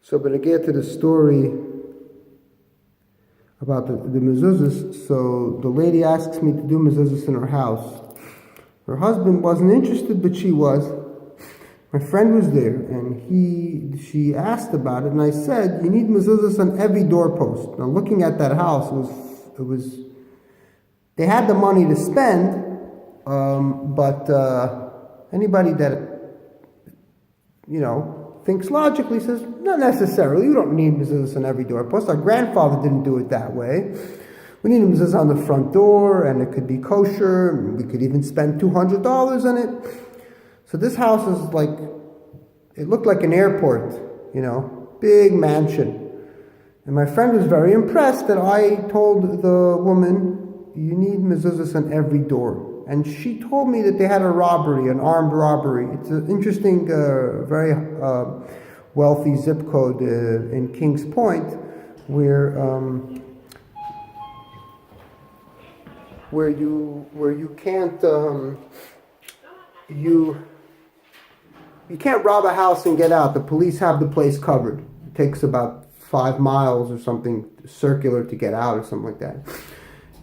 So, but I get to the story about the mezuzahs. So the lady asks me to do mezuzahs in her house. Her husband wasn't interested, but she was. My friend was there, and she asked about it, and I said, you need mezuzahs on every doorpost. Now, looking at that house, it was they had the money to spend, but anybody that thinks logically says, not necessarily. You don't need mezuzahs on every doorpost. Our grandfather didn't do it that way. We need mezuzahs on the front door, and it could be kosher. We could even spend $200 on it. So this house is it looked like an airport, big mansion. And my friend was very impressed that I told the woman, you need mezuzahs on every door. And she told me that they had a robbery, an armed robbery. It's an interesting, very wealthy zip code in Kings Point, where you can't you can't rob a house and get out. The police have the place covered. It takes about 5 miles or something circular to get out or something like that.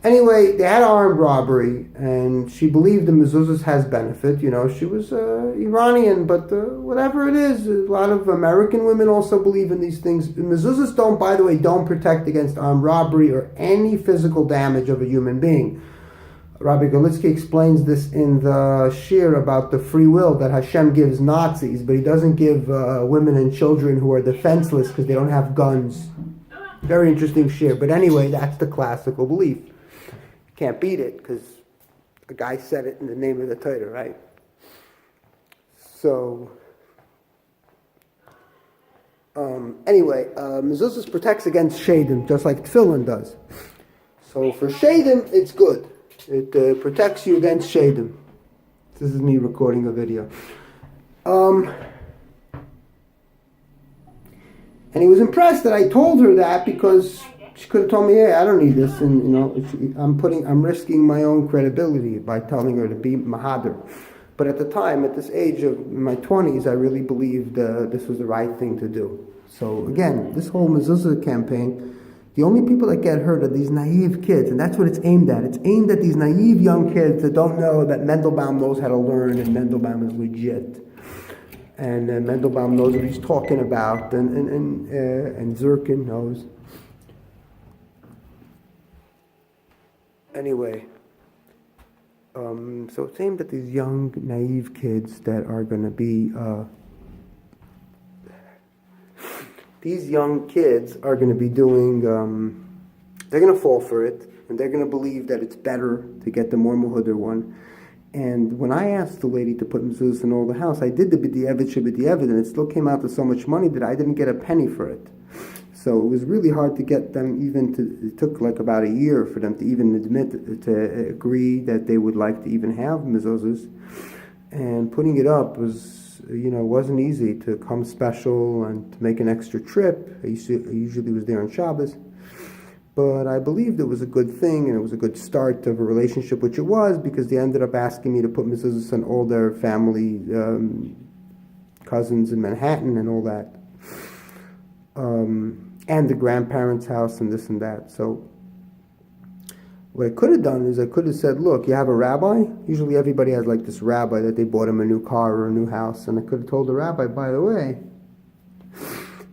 Anyway, they had armed robbery, and she believed the mezuzahs has benefit. She was Iranian, but whatever it is, a lot of American women also believe in these things. Mezuzahs by the way, don't protect against armed robbery or any physical damage of a human being. Rabbi Golitsky explains this in the shir about the free will that Hashem gives Nazis, but he doesn't give women and children who are defenseless because they don't have guns. Very interesting shir. But anyway, that's the classical belief. Can't beat it because a guy said it in the name of the Torah, right? So, anyway, mezuzahs protects against shadim, just like tefillin does. So for shadim, it's good. It protects you against shadim. This is me recording a video. And he was impressed that I told her that, because she could have told me, hey, I don't need this, and I'm risking my own credibility by telling her to be mahader. But at the time, at this age of my 20s, I really believed this was the right thing to do. So again, this whole mezuzah campaign, the only people that get hurt are these naive kids, and that's what it's aimed at. It's aimed at these naive young kids that don't know that Mendelbaum knows how to learn, and Mendelbaum is legit. And Mendelbaum knows what he's talking about, and Zirkin knows. Anyway, so it's aimed at these young, naive kids that are going to be... These young kids are going to be doing... they're going to fall for it, and they're going to believe that it's better to get the more muhudar one. And when I asked the lady to put mezuzahs in all the house, I did the b'di'evet sheb'di'evet, and it still came out to so much money that I didn't get a penny for it. So it was really hard to get them it took like about a year for them to even to agree that they would like to even have mezuzahs. And putting it up wasn't easy, to come special and to make an extra trip. I usually was there on Shabbos. But I believed it was a good thing, and it was a good start of a relationship, which it was, because they ended up asking me to put mezuzahs on all their family, cousins in Manhattan and all that. And the grandparents' house and this and that. So what I could have done is I could have said, look, you have a rabbi? Usually everybody has like this rabbi that they bought him a new car or a new house. And I could have told the rabbi, by the way,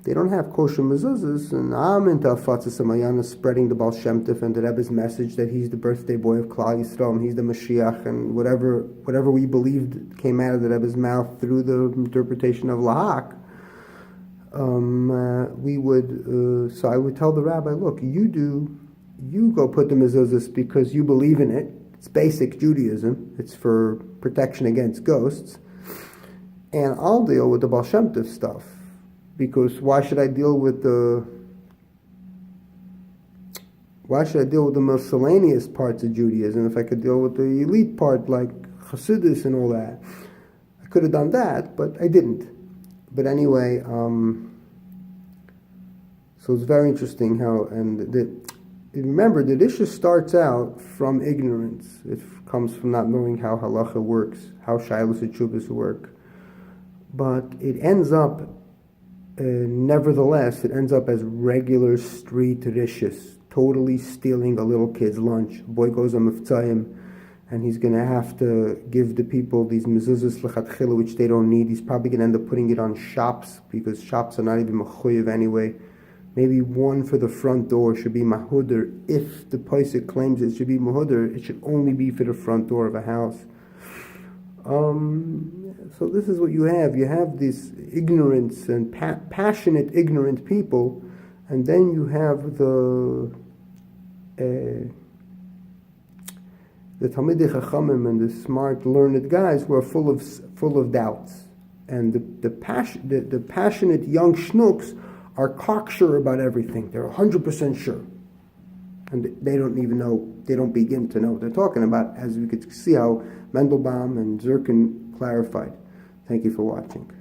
they don't have kosher mezuzahs, and I'm into Afatzas Hamayana, spreading the Baal Shem Tov and the Rebbe's message that he's the birthday boy of Klal Yisrael, and he's the Mashiach, and whatever we believed came out of the Rebbe's mouth through the interpretation of Lahak. So I would tell the rabbi, look, you go put the mezuzahs because you believe in it. It's basic Judaism. It's for protection against ghosts. And I'll deal with the Baal Shem Tov stuff. Because why should I deal with the miscellaneous parts of Judaism if I could deal with the elite part like Chassidus and all that? I could have done that, but I didn't. But anyway, so it's very interesting how, remember, the issue starts out from ignorance. It comes from not knowing how halacha works, how shilas and chuvas work. But it ends up nevertheless, it ends up as regular street rishis, totally stealing a little kid's lunch. A boy goes on miftzayim, and he's going to have to give the people these mezuzahs lechatchila, which they don't need. He's probably going to end up putting it on shops, because shops are not even mechuyev anyway. Maybe one for the front door should be mahudr. If the paisik claims it should be mahudr, it should only be for the front door of a house. So this is what you have. You have this ignorance and passionate, ignorant people, and then you have the Talmidei Chachamim and the smart, learned guys who are full of doubts, and the passionate young schnooks are cocksure about everything. They're 100% sure, and they don't even know. They don't begin to know what they're talking about, as we could see how Mendelbaum and Zirkin clarified. Thank you for watching.